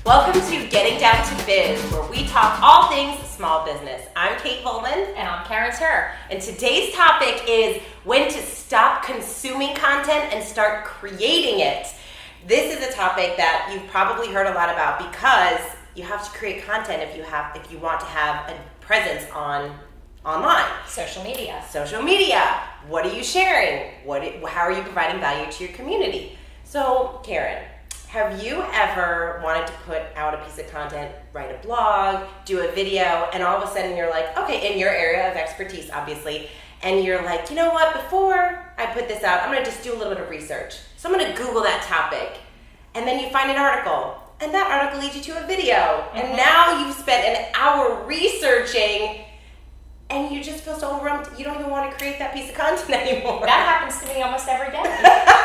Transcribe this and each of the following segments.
Welcome to Getting Down to Biz, where we talk all things small business. I'm Kate Volman. And I'm Karen Tur. And today's topic is when to stop consuming content and start creating it. This is a topic that you've probably heard a lot about because you have to create content if you want to have a presence online. Social media. Social media. What are you sharing? How are you providing value to your community? So, Karen, have you ever wanted to put out a piece of content, write a blog, do a video, and all of a sudden you're like, okay, in your area of expertise, obviously, and you're like, you know what, before I put this out, I'm going to just do a little bit of research. So I'm going to Google that topic, and then you find an article, and that article leads you to a video, and now you've spent an hour researching, and you just feel so overwhelmed, you don't even want to create that piece of content anymore. That happens to me almost every day.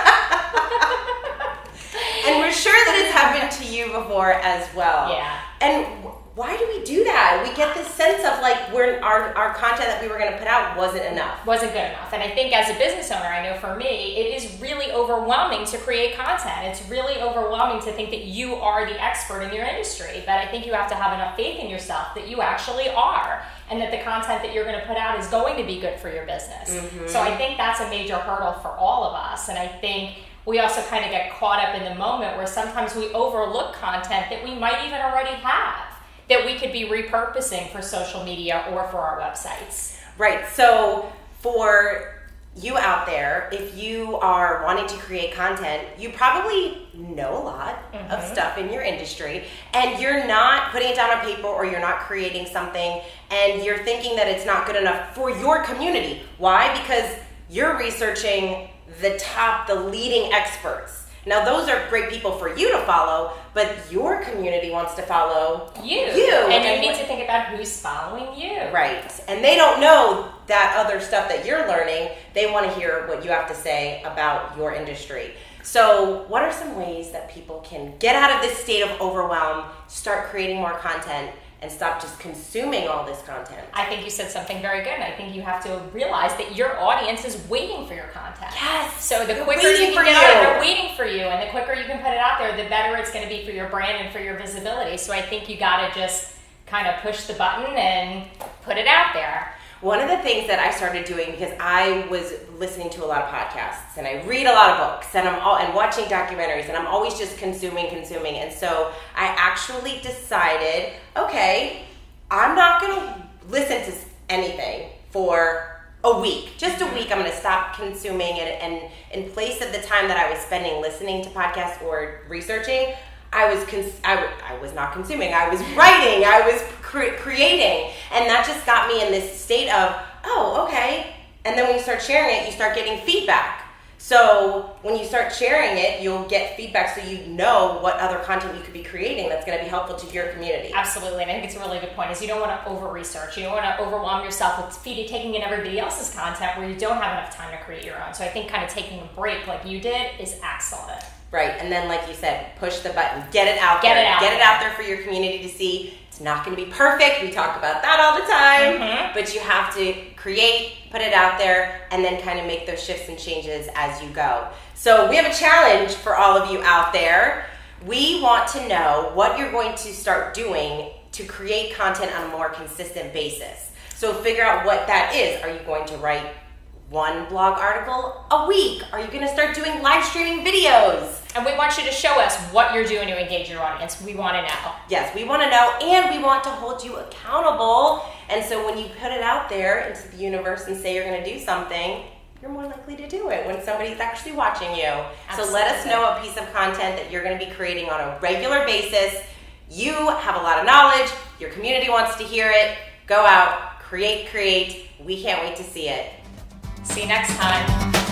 And we're sure that it's happened to you before as well. Yeah. And why do we do that? We get this sense of like our content that we were going to put out wasn't enough. Wasn't good enough. And I think as a business owner, I know for me, it is really overwhelming to create content. It's really overwhelming to think that you are the expert in your industry. But I think you have to have enough faith in yourself that you actually are, and that the content that you're going to put out is going to be good for your business. Mm-hmm. So I think that's a major hurdle for all of us. And I think we also kind of get caught up in the moment where sometimes we overlook content that we might even already have that we could be repurposing for social media or for our websites. Right. So for you out there, if you are wanting to create content, you probably know a lot of stuff in your industry, and you're not putting it down on paper, or you're not creating something, and you're thinking that it's not good enough for your community. Why? Because you're researching the leading experts. Now, those are great people for you to follow, but your community wants to follow you. And you need to think about who's following you. Right. And they don't know that other stuff that you're learning. They want to hear what you have to say about your industry. So what are some ways that people can get out of this state of overwhelm, start creating more content, and stop just consuming all this content? I think you said something very good. I think you have to realize that your audience is waiting for your content. Yes. So the quicker you can get out, they're waiting for you, and the quicker you can put it out there, the better it's going to be for your brand and for your visibility. So I think you got to just kind of push the button and put it out there. One of the things that I started doing, because I was listening to a lot of podcasts and I read a lot of books and and watching documentaries, and I'm always just consuming. And so I actually decided, okay, I'm not going to listen to anything for a week. Just a week, I'm going to stop consuming it. And in place of the time that I was spending listening to podcasts or researching, I was not consuming. I was writing. I was creating. And that just got me in this state of, oh, okay. And then when you start sharing it, you start getting feedback. So when you start sharing it, you'll get feedback so you know what other content you could be creating that's going to be helpful to your community. Absolutely. And I think it's a really good point is you don't want to over-research. You don't want to overwhelm yourself with taking in everybody else's content where you don't have enough time to create your own. So I think kind of taking a break like you did is excellent. Right, and then like you said, push the button, get it out there. Get it out there for your community to see. It's not going to be perfect. We talk about that all the time, but you have to create, put it out there, and then kind of make those shifts and changes as you go. So we have a challenge for all of you out there. We want to know what you're going to start doing to create content on a more consistent basis. So figure out what that is. Are you going to write one blog article a week? Are you going to start doing live streaming videos? And we want you to show us what you're doing to engage your audience. We want to know. Yes, we want to know, and we want to hold you accountable. And so when you put it out there into the universe and say you're going to do something, you're more likely to do it when somebody's actually watching you. Absolutely. So let us know a piece of content that you're going to be creating on a regular basis. You have a lot of knowledge. Your community wants to hear it. Go out, create. We can't wait to see it. See you next time.